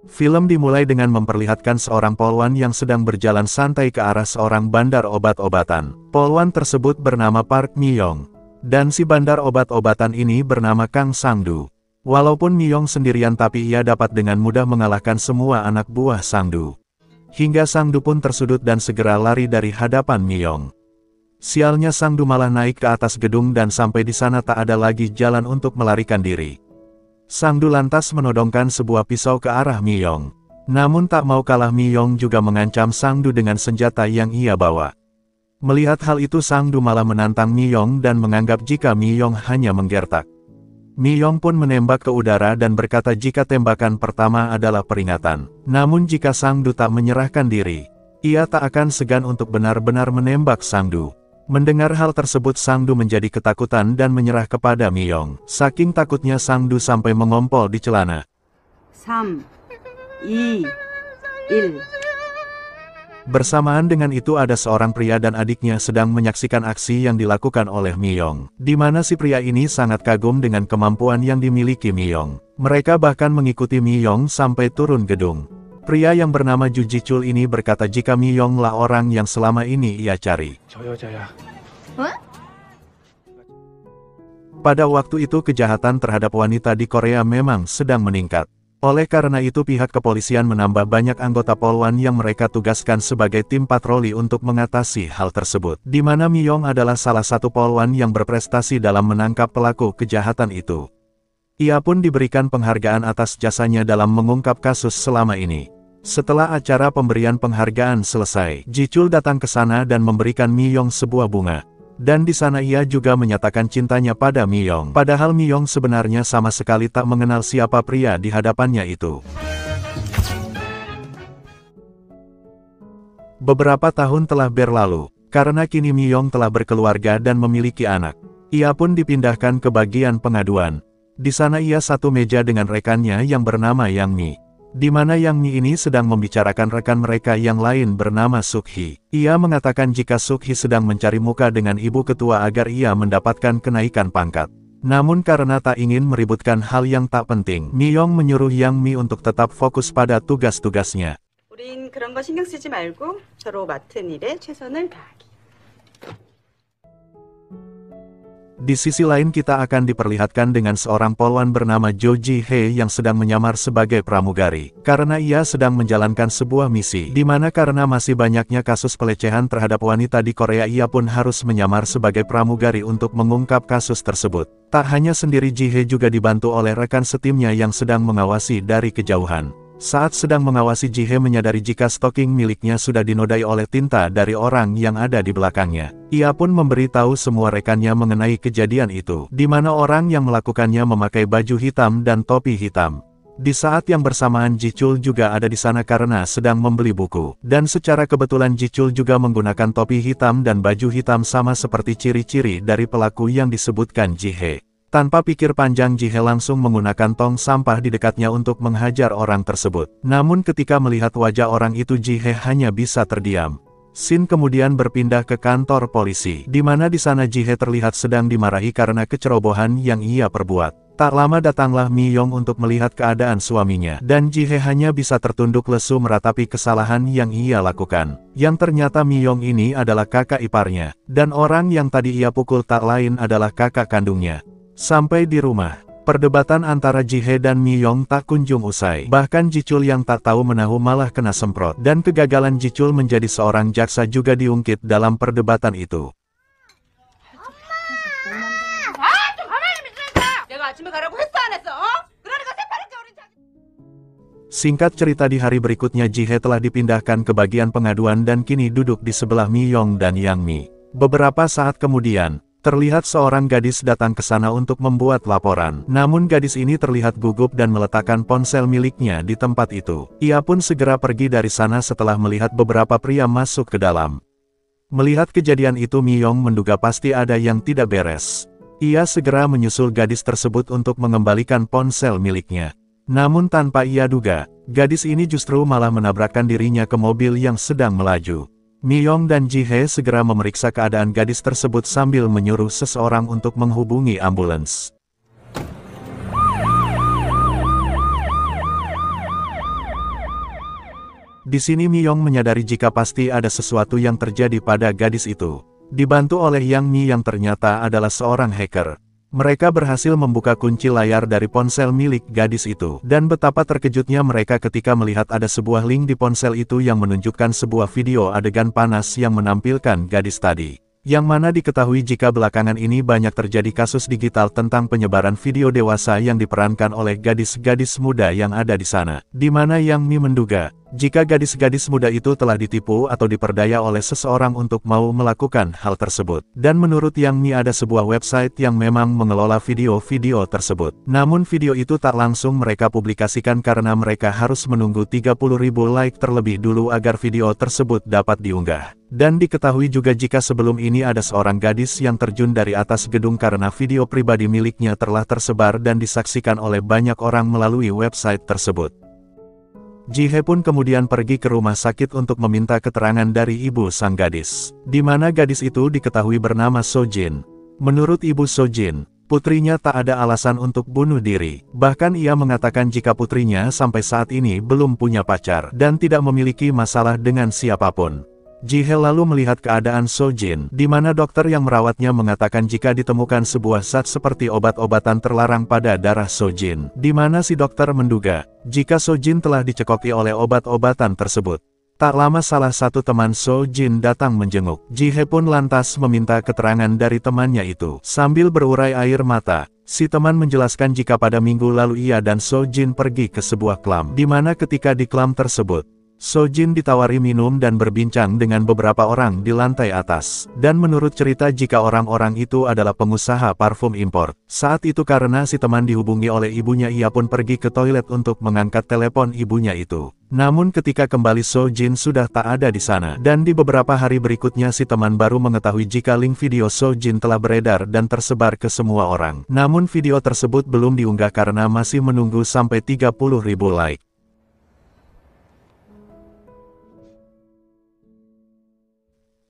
Film dimulai dengan memperlihatkan seorang polwan yang sedang berjalan santai ke arah seorang bandar obat-obatan. Polwan tersebut bernama Park Mi-yong. Dan si bandar obat-obatan ini bernama Kang Sang-du. Walaupun Mi-yong sendirian tapi ia dapat dengan mudah mengalahkan semua anak buah Sang-du. Hingga Sang-du pun tersudut dan segera lari dari hadapan Mi-yong. Sialnya Sang-du malah naik ke atas gedung dan sampai di sana tak ada lagi jalan untuk melarikan diri. Sang-du lantas menodongkan sebuah pisau ke arah Mi-yong. Namun tak mau kalah Mi-yong juga mengancam Sang-du dengan senjata yang ia bawa. Melihat hal itu Sang-du malah menantang Mi-yong dan menganggap jika Mi-yong hanya menggertak. Mi-yong pun menembak ke udara dan berkata jika tembakan pertama adalah peringatan. Namun jika Sang-du tak menyerahkan diri, ia tak akan segan untuk benar-benar menembak Sang-du. Mendengar hal tersebut Sang-du menjadi ketakutan dan menyerah kepada Mi-yong. Saking takutnya Sang-du sampai mengompol di celana. 3, 2, 1. Bersamaan dengan itu ada seorang pria dan adiknya sedang menyaksikan aksi yang dilakukan oleh Mi-yong. Di mana si pria ini sangat kagum dengan kemampuan yang dimiliki Mi-yong. Mereka bahkan mengikuti Mi-yong sampai turun gedung. Pria yang bernama Ju Ji-chul ini berkata jika Mi-yong lah orang yang selama ini ia cari. Pada waktu itu kejahatan terhadap wanita di Korea memang sedang meningkat. Oleh karena itu pihak kepolisian menambah banyak anggota polwan yang mereka tugaskan sebagai tim patroli untuk mengatasi hal tersebut. Di mana Mi-yong adalah salah satu polwan yang berprestasi dalam menangkap pelaku kejahatan itu. Ia pun diberikan penghargaan atas jasanya dalam mengungkap kasus selama ini. Setelah acara pemberian penghargaan selesai, Ji-chul datang ke sana dan memberikan Mi-yong sebuah bunga. Dan di sana ia juga menyatakan cintanya pada Mi-yong. Padahal Mi-yong sebenarnya sama sekali tak mengenal siapa pria di hadapannya itu. Beberapa tahun telah berlalu, karena kini Mi-yong telah berkeluarga dan memiliki anak. Ia pun dipindahkan ke bagian pengaduan. Di sana ia satu meja dengan rekannya yang bernama Yang Mi. Di mana Yang Mi ini sedang membicarakan rekan mereka yang lain bernama Suk-hee. Ia mengatakan jika Suk-hee sedang mencari muka dengan ibu ketua agar ia mendapatkan kenaikan pangkat. Namun karena tak ingin meributkan hal yang tak penting, Mi-yong menyuruh Yang Mi untuk tetap fokus pada tugas-tugasnya. 우린 그런 거 신경 쓰지 말고 서로 맡은 일에 최선을 다하기. Di sisi lain kita akan diperlihatkan dengan seorang polwan bernama Jo Ji-hee yang sedang menyamar sebagai pramugari. Karena ia sedang menjalankan sebuah misi, di mana karena masih banyaknya kasus pelecehan terhadap wanita di Korea ia pun harus menyamar sebagai pramugari untuk mengungkap kasus tersebut. Tak hanya sendiri Ji-hee juga dibantu oleh rekan setimnya yang sedang mengawasi dari kejauhan. Saat sedang mengawasi Ji-hee menyadari jika stocking miliknya sudah dinodai oleh tinta dari orang yang ada di belakangnya. Ia pun memberitahu semua rekannya mengenai kejadian itu, di mana orang yang melakukannya memakai baju hitam dan topi hitam. Di saat yang bersamaan Ji-chul juga ada di sana karena sedang membeli buku. Dan secara kebetulan Ji-chul juga menggunakan topi hitam dan baju hitam sama seperti ciri-ciri dari pelaku yang disebutkan Ji-hee. Tanpa pikir panjang Ji-hee langsung menggunakan tong sampah di dekatnya untuk menghajar orang tersebut. Namun ketika melihat wajah orang itu Ji-hee hanya bisa terdiam. Scene kemudian berpindah ke kantor polisi, di mana di sana Ji-hee terlihat sedang dimarahi karena kecerobohan yang ia perbuat. Tak lama datanglah Mi-yong untuk melihat keadaan suaminya, dan Ji-hee hanya bisa tertunduk lesu meratapi kesalahan yang ia lakukan. Yang ternyata Mi-yong ini adalah kakak iparnya, dan orang yang tadi ia pukul tak lain adalah kakak kandungnya. Sampai di rumah, perdebatan antara Ji-hee dan Mi-yong tak kunjung usai. Bahkan Ji-chul yang tak tahu menahu malah kena semprot. Dan kegagalan Ji-chul menjadi seorang jaksa juga diungkit dalam perdebatan itu. Singkat cerita di hari berikutnya Ji-hee telah dipindahkan ke bagian pengaduan dan kini duduk di sebelah Mi-yong dan Yang Mi. Beberapa saat kemudian, terlihat seorang gadis datang ke sana untuk membuat laporan. Namun gadis ini terlihat gugup dan meletakkan ponsel miliknya di tempat itu. Ia pun segera pergi dari sana setelah melihat beberapa pria masuk ke dalam. Melihat kejadian itu Mi-yong menduga pasti ada yang tidak beres. Ia segera menyusul gadis tersebut untuk mengembalikan ponsel miliknya. Namun tanpa ia duga, gadis ini justru malah menabrakkan dirinya ke mobil yang sedang melaju. Mi-yong dan Ji-hee segera memeriksa keadaan gadis tersebut sambil menyuruh seseorang untuk menghubungi ambulans. Di sini Miyong menyadari jika pasti ada sesuatu yang terjadi pada gadis itu. Dibantu oleh Yang Mi yang ternyata adalah seorang hacker. Mereka berhasil membuka kunci layar dari ponsel milik gadis itu. Dan betapa terkejutnya mereka ketika melihat ada sebuah link di ponsel itu yang menunjukkan sebuah video adegan panas yang menampilkan gadis tadi. Yang mana diketahui jika belakangan ini banyak terjadi kasus digital tentang penyebaran video dewasa yang diperankan oleh gadis-gadis muda yang ada di sana. Di mana Yang Mi menduga, jika gadis-gadis muda itu telah ditipu atau diperdaya oleh seseorang untuk mau melakukan hal tersebut. Dan menurut Yang Mi ada sebuah website yang memang mengelola video-video tersebut. Namun video itu tak langsung mereka publikasikan karena mereka harus menunggu 30.000 like terlebih dulu agar video tersebut dapat diunggah. Dan diketahui juga jika sebelum ini ada seorang gadis yang terjun dari atas gedung karena video pribadi miliknya telah tersebar dan disaksikan oleh banyak orang melalui website tersebut. Ji-hye pun kemudian pergi ke rumah sakit untuk meminta keterangan dari ibu sang gadis, di mana gadis itu diketahui bernama So-jin. Menurut ibu So-jin, putrinya tak ada alasan untuk bunuh diri. Bahkan ia mengatakan jika putrinya sampai saat ini belum punya pacar dan tidak memiliki masalah dengan siapapun. Ji-hye lalu melihat keadaan So-jin, di mana dokter yang merawatnya mengatakan jika ditemukan sebuah zat seperti obat-obatan terlarang pada darah So-jin, di mana si dokter menduga, jika So-jin telah dicekoki oleh obat-obatan tersebut. Tak lama salah satu teman So-jin datang menjenguk. Ji-hye pun lantas meminta keterangan dari temannya itu. Sambil berurai air mata, si teman menjelaskan jika pada minggu lalu ia dan So-jin pergi ke sebuah klub, di mana ketika di klub tersebut, So-jin ditawari minum dan berbincang dengan beberapa orang di lantai atas. Dan menurut cerita jika orang-orang itu adalah pengusaha parfum impor. Saat itu karena si teman dihubungi oleh ibunya ia pun pergi ke toilet untuk mengangkat telepon ibunya itu. Namun ketika kembali So-jin sudah tak ada di sana. Dan di beberapa hari berikutnya si teman baru mengetahui jika link video So-jin telah beredar dan tersebar ke semua orang. Namun video tersebut belum diunggah karena masih menunggu sampai 30.000 like.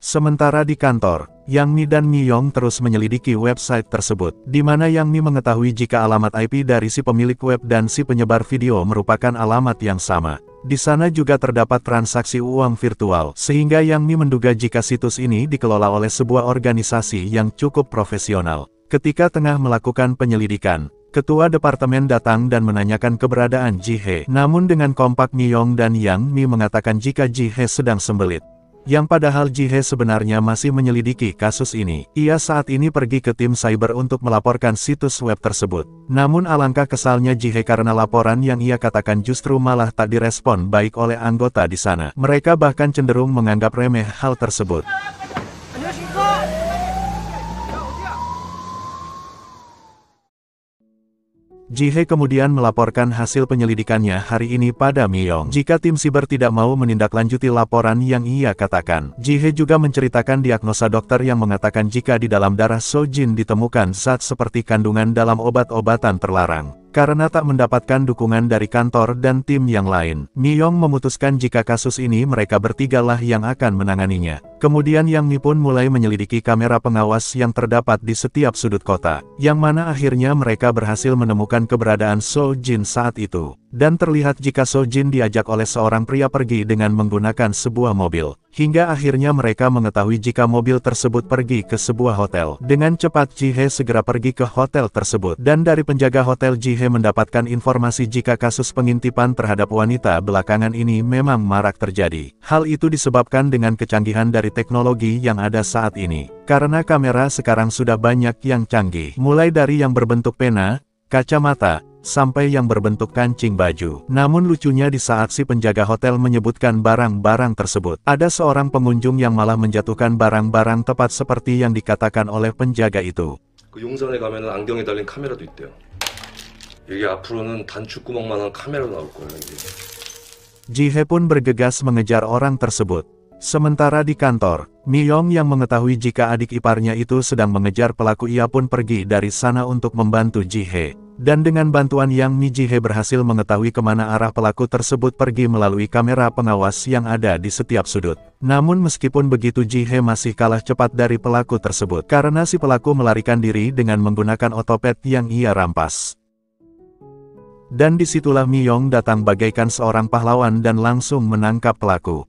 Sementara di kantor, Yang Mi dan Miyong terus menyelidiki website tersebut, di mana Yang Mi mengetahui jika alamat IP dari si pemilik web dan si penyebar video merupakan alamat yang sama. Di sana juga terdapat transaksi uang virtual, sehingga Yang Mi menduga jika situs ini dikelola oleh sebuah organisasi yang cukup profesional. Ketika tengah melakukan penyelidikan, ketua departemen datang dan menanyakan keberadaan Ji-hye. Namun dengan kompak Miyong dan Yang Mi mengatakan jika Ji-hye sedang sembelit. Yang padahal Ji-hye sebenarnya masih menyelidiki kasus ini. Ia saat ini pergi ke tim cyber untuk melaporkan situs web tersebut. Namun alangkah kesalnya Ji-hye karena laporan yang ia katakan justru malah tak direspon baik oleh anggota di sana. Mereka bahkan cenderung menganggap remeh hal tersebut. Ji-hye kemudian melaporkan hasil penyelidikannya hari ini pada Miyong. Jika tim siber tidak mau menindaklanjuti laporan yang ia katakan. Ji-hye juga menceritakan diagnosa dokter yang mengatakan jika di dalam darah So-jin ditemukan zat seperti kandungan dalam obat-obatan terlarang. Karena tak mendapatkan dukungan dari kantor dan tim yang lain, Miyong memutuskan jika kasus ini mereka bertigalah yang akan menanganinya. Kemudian Yang Mi pun mulai menyelidiki kamera pengawas yang terdapat di setiap sudut kota, yang mana akhirnya mereka berhasil menemukan keberadaan So-jin saat itu. Dan terlihat jika So-jin diajak oleh seorang pria pergi dengan menggunakan sebuah mobil. Hingga akhirnya mereka mengetahui jika mobil tersebut pergi ke sebuah hotel. Dengan cepat Ji-hye segera pergi ke hotel tersebut. Dan dari penjaga hotel Ji-hye mendapatkan informasi jika kasus pengintipan terhadap wanita belakangan ini memang marak terjadi. Hal itu disebabkan dengan kecanggihan dari teknologi yang ada saat ini. Karena kamera sekarang sudah banyak yang canggih. Mulai dari yang berbentuk pena, kacamata, sampai yang berbentuk kancing baju. Namun lucunya di saat si penjaga hotel menyebutkan barang-barang tersebut, ada seorang pengunjung yang malah menjatuhkan barang-barang tepat seperti yang dikatakan oleh penjaga itu. 그 용산에 가면은 안경에 달린 카메라도 있대요. 여기 앞으로는 단축구멍만한 카메라 나올 거예요, 이게. Ji-hye pun bergegas mengejar orang tersebut. Sementara di kantor, Miyong yang mengetahui jika adik iparnya itu sedang mengejar pelaku ia pun pergi dari sana untuk membantu Ji-hye. Dan dengan bantuan Yang Mi, Ji-hye berhasil mengetahui kemana arah pelaku tersebut pergi melalui kamera pengawas yang ada di setiap sudut. Namun meskipun begitu Ji-hye masih kalah cepat dari pelaku tersebut, karena si pelaku melarikan diri dengan menggunakan otopet yang ia rampas. Dan disitulah Miyong datang bagaikan seorang pahlawan dan langsung menangkap pelaku.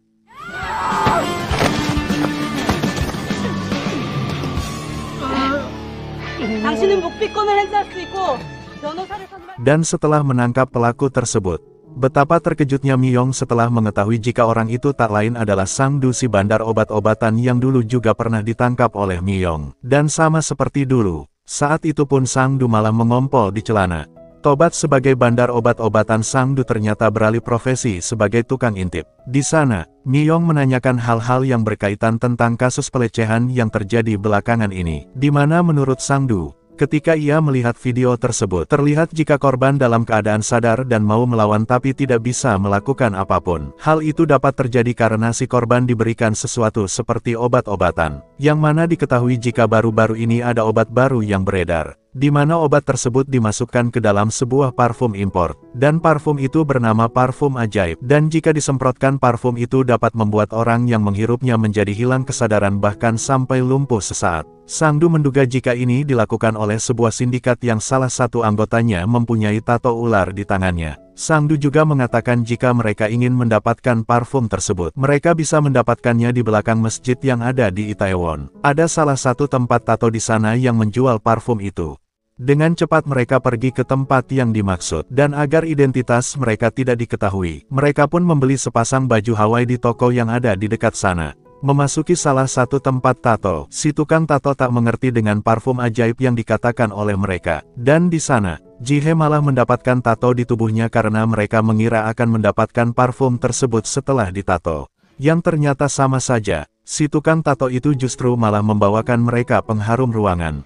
당신은 묵비권을 행사할 수 있고 변호사를 선발. Dan setelah menangkap pelaku tersebut, betapa terkejutnya Miyong setelah mengetahui jika orang itu tak lain adalah Sang-du, si bandar obat-obatan yang dulu juga pernah ditangkap oleh Miyong. Dan sama seperti dulu, saat itu pun Sang-du malah mengompol di celana. Tobat sebagai bandar obat-obatan, Sang-du ternyata beralih profesi sebagai tukang intip. Di sana, Miyong menanyakan hal-hal yang berkaitan tentang kasus pelecehan yang terjadi belakangan ini. Di mana menurut Sang-du, ketika ia melihat video tersebut, terlihat jika korban dalam keadaan sadar dan mau melawan tapi tidak bisa melakukan apapun. Hal itu dapat terjadi karena si korban diberikan sesuatu seperti obat-obatan, yang mana diketahui jika baru-baru ini ada obat baru yang beredar, di mana obat tersebut dimasukkan ke dalam sebuah parfum impor, dan parfum itu bernama parfum ajaib, dan jika disemprotkan parfum itu dapat membuat orang yang menghirupnya menjadi hilang kesadaran bahkan sampai lumpuh sesaat. Sang-du menduga jika ini dilakukan oleh sebuah sindikat yang salah satu anggotanya mempunyai tato ular di tangannya. Sang-du juga mengatakan jika mereka ingin mendapatkan parfum tersebut, mereka bisa mendapatkannya di belakang masjid yang ada di Itaewon. Ada salah satu tempat tato di sana yang menjual parfum itu. Dengan cepat mereka pergi ke tempat yang dimaksud, dan agar identitas mereka tidak diketahui, mereka pun membeli sepasang baju Hawaii di toko yang ada di dekat sana. Memasuki salah satu tempat tato, si tukang tato tak mengerti dengan parfum ajaib yang dikatakan oleh mereka. Dan di sana, Ji-hye malah mendapatkan tato di tubuhnya karena mereka mengira akan mendapatkan parfum tersebut setelah ditato. Yang ternyata sama saja, si tukang tato itu justru malah membawakan mereka pengharum ruangan.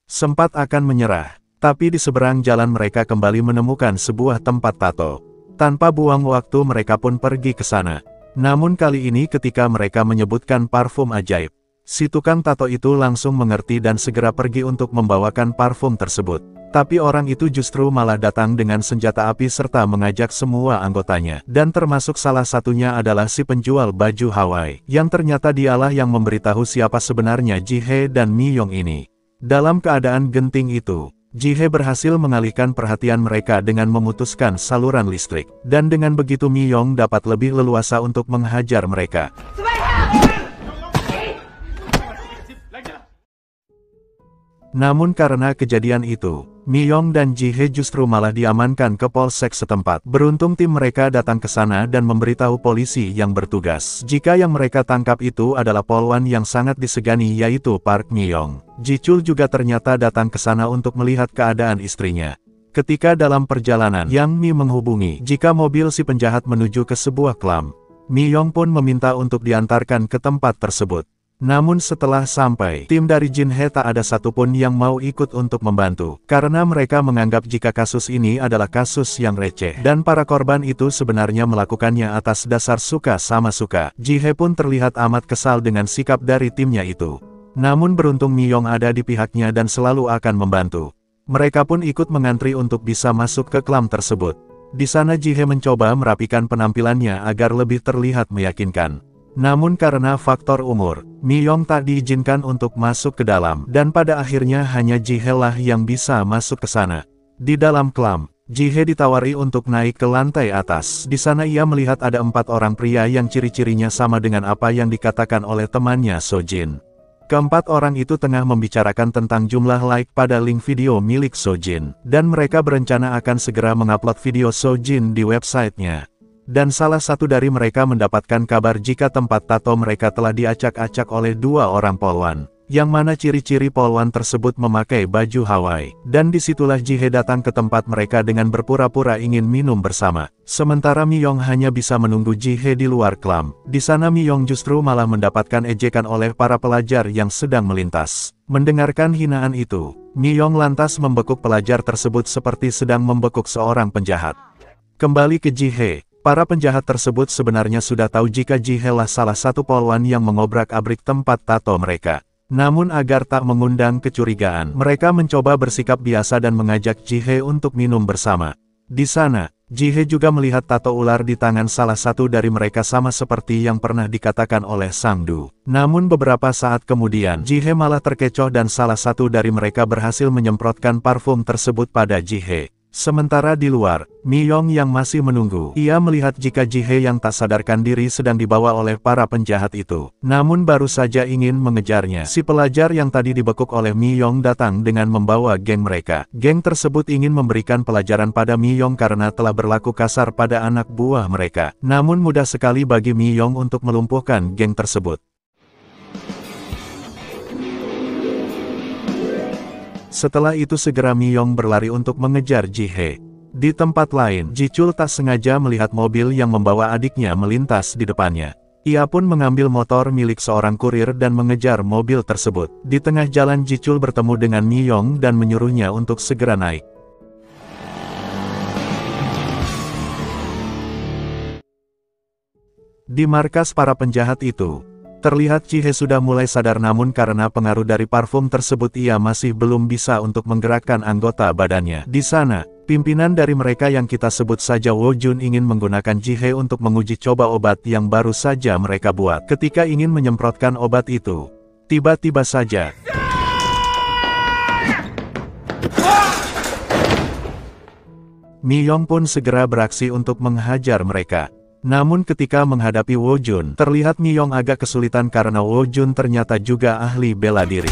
Sempat akan menyerah, tapi di seberang jalan mereka kembali menemukan sebuah tempat tato. Tanpa buang waktu mereka pun pergi ke sana. Namun kali ini ketika mereka menyebutkan parfum ajaib, si tukang tato itu langsung mengerti dan segera pergi untuk membawakan parfum tersebut. Tapi orang itu justru malah datang dengan senjata api serta mengajak semua anggotanya. Dan termasuk salah satunya adalah si penjual baju Hawaii, yang ternyata dialah yang memberitahu siapa sebenarnya Ji-hye dan Miyong ini. Dalam keadaan genting itu, Ji-hye berhasil mengalihkan perhatian mereka dengan memutuskan saluran listrik, dan dengan begitu Miyong dapat lebih leluasa untuk menghajar mereka. Namun karena kejadian itu, Miyong dan Ji-hye justru malah diamankan ke polsek setempat. Beruntung tim mereka datang ke sana dan memberitahu polisi yang bertugas jika yang mereka tangkap itu adalah polwan yang sangat disegani, yaitu Park Miyong. Ji-chul juga ternyata datang ke sana untuk melihat keadaan istrinya. Ketika dalam perjalanan, Yang Mi menghubungi jika mobil si penjahat menuju ke sebuah klam. Miyong pun meminta untuk diantarkan ke tempat tersebut. Namun setelah sampai, tim dari Jin-hye tak ada satupun yang mau ikut untuk membantu, karena mereka menganggap jika kasus ini adalah kasus yang receh, dan para korban itu sebenarnya melakukannya atas dasar suka sama suka. Ji-hye pun terlihat amat kesal dengan sikap dari timnya itu. Namun beruntung Miyong ada di pihaknya dan selalu akan membantu. Mereka pun ikut mengantri untuk bisa masuk ke klam tersebut. Di sana Ji-hye mencoba merapikan penampilannya agar lebih terlihat meyakinkan. Namun karena faktor umur, Miyong tak diizinkan untuk masuk ke dalam, dan pada akhirnya hanya Ji-hye lah yang bisa masuk ke sana. Di dalam klam, Ji-hye ditawari untuk naik ke lantai atas. Di sana ia melihat ada 4 orang pria yang ciri-cirinya sama dengan apa yang dikatakan oleh temannya Sojin. Keempat orang itu tengah membicarakan tentang jumlah like pada link video milik Sojin, dan mereka berencana akan segera mengupload video Sojin di websitenya. Dan salah satu dari mereka mendapatkan kabar jika tempat tato mereka telah diacak-acak oleh 2 orang polwan, yang mana ciri-ciri polwan tersebut memakai baju Hawaii. Dan disitulah Ji-hye datang ke tempat mereka dengan berpura-pura ingin minum bersama. Sementara Miyong hanya bisa menunggu Ji-hye di luar klam. Di sana Miyong justru malah mendapatkan ejekan oleh para pelajar yang sedang melintas. Mendengarkan hinaan itu, Miyong lantas membekuk pelajar tersebut seperti sedang membekuk seorang penjahat. Kembali ke Ji-hye. Para penjahat tersebut sebenarnya sudah tahu jika Ji-hye lah salah satu polwan yang mengobrak-abrik tempat tato mereka. Namun agar tak mengundang kecurigaan, mereka mencoba bersikap biasa dan mengajak Ji-hye untuk minum bersama. Di sana, Ji-hye juga melihat tato ular di tangan salah satu dari mereka sama seperti yang pernah dikatakan oleh Sang-du. Namun beberapa saat kemudian, Ji-hye malah terkecoh dan salah satu dari mereka berhasil menyemprotkan parfum tersebut pada Ji-hye. Sementara di luar, Mi-yong yang masih menunggu, ia melihat jika Ji-hye yang tak sadarkan diri sedang dibawa oleh para penjahat itu. Namun baru saja ingin mengejarnya, si pelajar yang tadi dibekuk oleh Mi-yong datang dengan membawa geng mereka. Geng tersebut ingin memberikan pelajaran pada Mi-yong karena telah berlaku kasar pada anak buah mereka. Namun mudah sekali bagi Mi-yong untuk melumpuhkan geng tersebut. Setelah itu segera Mi-yong berlari untuk mengejar Ji-hye. Di tempat lain, Ji-chul tak sengaja melihat mobil yang membawa adiknya melintas di depannya. Ia pun mengambil motor milik seorang kurir dan mengejar mobil tersebut. Di tengah jalan Ji-chul bertemu dengan Mi-yong dan menyuruhnya untuk segera naik. Di markas para penjahat itu, terlihat Ji-hye sudah mulai sadar namun karena pengaruh dari parfum tersebut ia masih belum bisa untuk menggerakkan anggota badannya. Di sana, pimpinan dari mereka yang kita sebut saja Wo-jun ingin menggunakan Ji-hye untuk menguji coba obat yang baru saja mereka buat. Ketika ingin menyemprotkan obat itu, tiba-tiba saja Mi-yong pun segera beraksi untuk menghajar mereka. Namun ketika menghadapi Wo-jun, terlihat Mi-yong agak kesulitan karena Wo-jun ternyata juga ahli bela diri.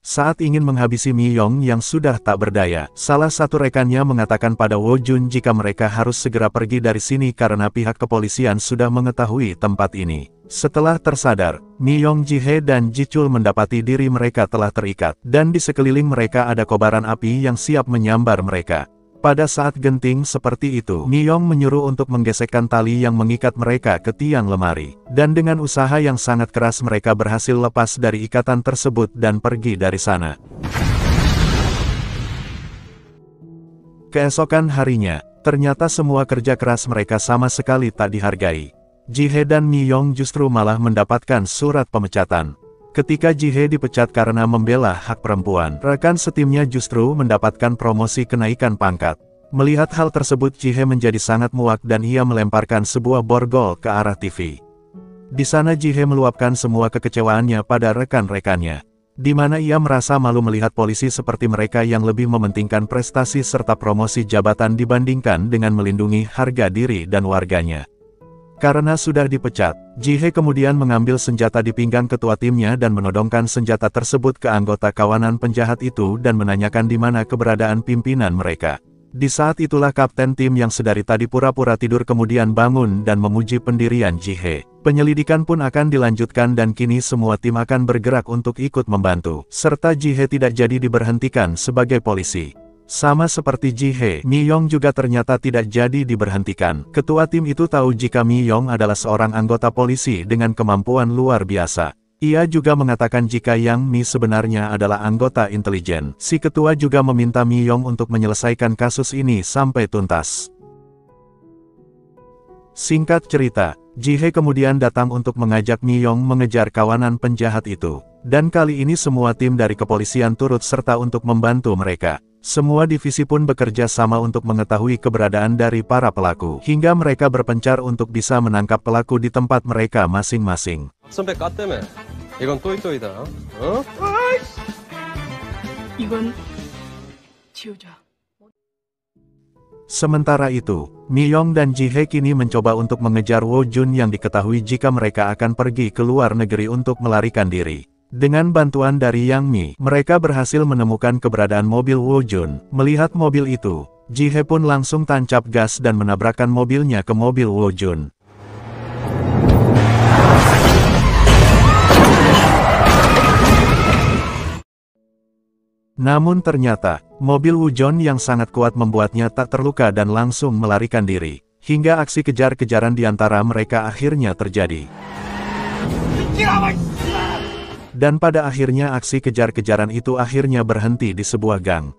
Saat ingin menghabisi Mi-yong yang sudah tak berdaya, salah satu rekannya mengatakan pada Wo-jun jika mereka harus segera pergi dari sini karena pihak kepolisian sudah mengetahui tempat ini. Setelah tersadar, Mi-yong, Ji-hye dan Ji-chul mendapati diri mereka telah terikat, dan di sekeliling mereka ada kobaran api yang siap menyambar mereka. Pada saat genting seperti itu, Mi-yong menyuruh untuk menggesekkan tali yang mengikat mereka ke tiang lemari. Dan dengan usaha yang sangat keras mereka berhasil lepas dari ikatan tersebut dan pergi dari sana. Keesokan harinya, ternyata semua kerja keras mereka sama sekali tak dihargai. Ji-hye dan Mi-yong justru malah mendapatkan surat pemecatan. Ketika Ji-hye dipecat karena membela hak perempuan, rekan setimnya justru mendapatkan promosi kenaikan pangkat. Melihat hal tersebut Ji-hye menjadi sangat muak dan ia melemparkan sebuah borgol ke arah TV. Di sana Ji-hye meluapkan semua kekecewaannya pada rekan-rekannya. Di mana ia merasa malu melihat polisi seperti mereka yang lebih mementingkan prestasi serta promosi jabatan dibandingkan dengan melindungi harga diri dan warganya. Karena sudah dipecat, Ji-hye kemudian mengambil senjata di pinggang ketua timnya dan menodongkan senjata tersebut ke anggota kawanan penjahat itu dan menanyakan di mana keberadaan pimpinan mereka. Di saat itulah kapten tim yang sedari tadi pura-pura tidur kemudian bangun dan memuji pendirian Ji-hye. Penyelidikan pun akan dilanjutkan dan kini semua tim akan bergerak untuk ikut membantu, serta Ji-hye tidak jadi diberhentikan sebagai polisi. Sama seperti Ji-hye, Mi-yong juga ternyata tidak jadi diberhentikan. Ketua tim itu tahu jika Mi-yong adalah seorang anggota polisi dengan kemampuan luar biasa. Ia juga mengatakan jika Yang Mi sebenarnya adalah anggota intelijen. Si ketua juga meminta Mi-yong untuk menyelesaikan kasus ini sampai tuntas. Singkat cerita, Ji-hye kemudian datang untuk mengajak Mi-yong mengejar kawanan penjahat itu. Dan kali ini semua tim dari kepolisian turut serta untuk membantu mereka. Semua divisi pun bekerja sama untuk mengetahui keberadaan dari para pelaku, hingga mereka berpencar untuk bisa menangkap pelaku di tempat mereka masing-masing. 선배 까 때문에 이건 또이또이다. 어? 이건 지우자. Sementara itu, Mi-yong dan Ji-hye kini mencoba untuk mengejar Wo-jun yang diketahui jika mereka akan pergi ke luar negeri untuk melarikan diri. Dengan bantuan dari Yang Mi, mereka berhasil menemukan keberadaan mobil Wo-jun. Melihat mobil itu, Ji-hye pun langsung tancap gas dan menabrakkan mobilnya ke mobil Wo-jun. Namun ternyata, mobil Wo-jun yang sangat kuat membuatnya tak terluka dan langsung melarikan diri. Hingga aksi kejar-kejaran di antara mereka akhirnya terjadi. Dan pada akhirnya aksi kejar-kejaran itu akhirnya berhenti di sebuah gang.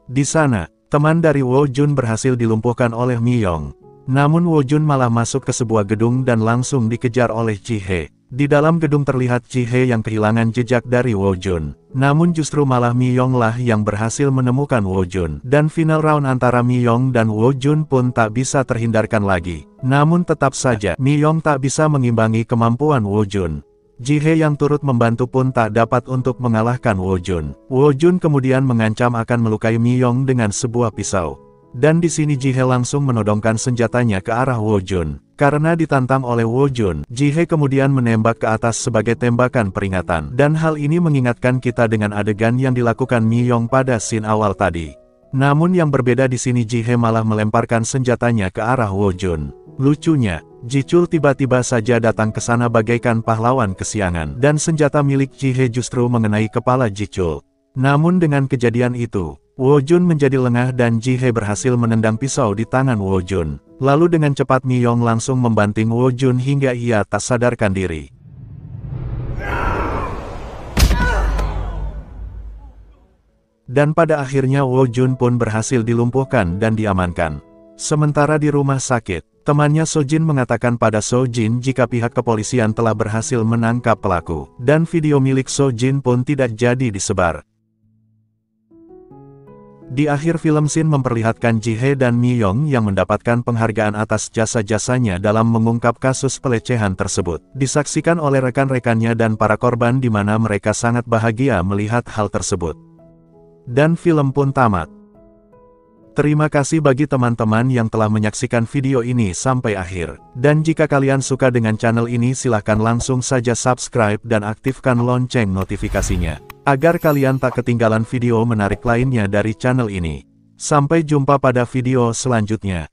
Di sana, teman dari Wo-jun berhasil dilumpuhkan oleh Mi-yong. Namun Woo-jun malah masuk ke sebuah gedung dan langsung dikejar oleh Ji-hye. Di dalam gedung terlihat Ji-hye yang kehilangan jejak dari Woo-jun. Namun justru malah Mi-yong lah yang berhasil menemukan Woo-jun. Dan final round antara Mi-yong dan Woo-jun pun tak bisa terhindarkan lagi. Namun tetap saja, Mi-yong tak bisa mengimbangi kemampuan Woo-jun. Ji-hye yang turut membantu pun tak dapat untuk mengalahkan Woo-jun. Woo-jun kemudian mengancam akan melukai Mi-yong dengan sebuah pisau. Dan di sini Ji-hye langsung menodongkan senjatanya ke arah Woo-jun. Karena ditantang oleh Woo-jun, Ji-hye kemudian menembak ke atas sebagai tembakan peringatan. Dan hal ini mengingatkan kita dengan adegan yang dilakukan Mi-yong pada scene awal tadi. Namun yang berbeda di sini Ji-hye malah melemparkan senjatanya ke arah Woo-jun. Lucunya, Ji-chul tiba-tiba saja datang ke sana bagaikan pahlawan kesiangan. Dan senjata milik Ji-hye justru mengenai kepala Ji-chul. Namun dengan kejadian itu, Woo-jun menjadi lengah dan Ji-hye berhasil menendang pisau di tangan Woo-jun. Lalu dengan cepat Mi-yong langsung membanting Woo-jun hingga ia tak sadarkan diri. Dan pada akhirnya Woo-jun pun berhasil dilumpuhkan dan diamankan. Sementara di rumah sakit, temannya Sojin mengatakan pada Sojin jika pihak kepolisian telah berhasil menangkap pelaku. Dan video milik Sojin pun tidak jadi disebar. Di akhir film scene memperlihatkan Ji-hye dan Mi-yong yang mendapatkan penghargaan atas jasa-jasanya dalam mengungkap kasus pelecehan tersebut. Disaksikan oleh rekan-rekannya dan para korban di mana mereka sangat bahagia melihat hal tersebut. Dan film pun tamat. Terima kasih bagi teman-teman yang telah menyaksikan video ini sampai akhir. Dan jika kalian suka dengan channel ini silahkan langsung saja subscribe dan aktifkan lonceng notifikasinya. Agar kalian tak ketinggalan video menarik lainnya dari channel ini. Sampai jumpa pada video selanjutnya.